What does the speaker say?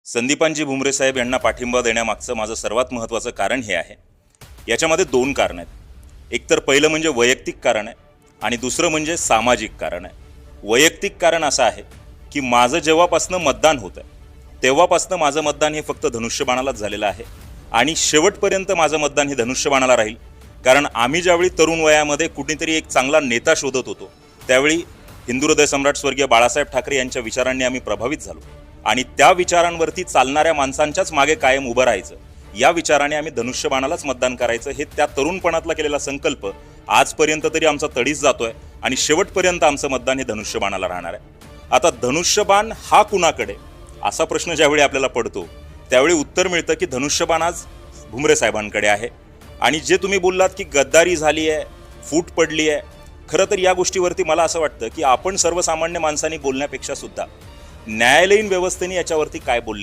संदीपानजी भुमरे साहेब यांना पाठिंबा देण्यामागचं माझं सर्वात महत्त्वाचं कारण हे आहे. याच्यामध्ये दोन कारण आहेत. एक तर पहिलं म्हणजे वैयक्तिक कारण आहे आणि दुसरं म्हणजे सामाजिक कारण आहे. वैयक्तिक कारण असं आहे की माझं जेव्हापासनं मतदान होतं तेव्हापासनं माझं मतदान हे फक्त धनुष्यबाणालाच झालेलं आहे आणि शेवटपर्यंत माझं मतदान हे धनुष्यबाणाला राहील. कारण आम्ही ज्यावेळी तरुण वयामध्ये कुठेतरी एक चांगला नेता शोधत होतो त्यावेळी हिंदू हृदय सम्राट स्वर्गीय बाळासाहेब ठाकरे यांच्या विचारांनी आम्ही प्रभावित झालो आणि त्या विचारांवरती चालणाऱ्या माणसांच्याच मागे कायम उभं राहायचं, या विचाराने आम्ही धनुष्यबाणालाच मतदान करायचं हे त्या तरुणपणातला केलेला संकल्प आजपर्यंत तरी आमचा तडीच जातोय आणि शेवटपर्यंत आमचं मतदान हे धनुष्यबाणाला राहणार आहे. आता धनुष्यबाण हा कुणाकडे असा प्रश्न ज्यावेळी आपल्याला पडतो त्यावेळी उत्तर मिळतं की धनुष्यबाण आज भुमरे साहेबांकडे आहे. आणि जे तुम्ही बोललात की गद्दारी झाली आहे, फूट पडली आहे, खरं तर या गोष्टीवरती मला असं वाटतं की आपण सर्वसामान्य माणसांनी बोलण्यापेक्षा सुद्धा न्यायालयीन व्यवस्थेने याच्यावरती काय बोलले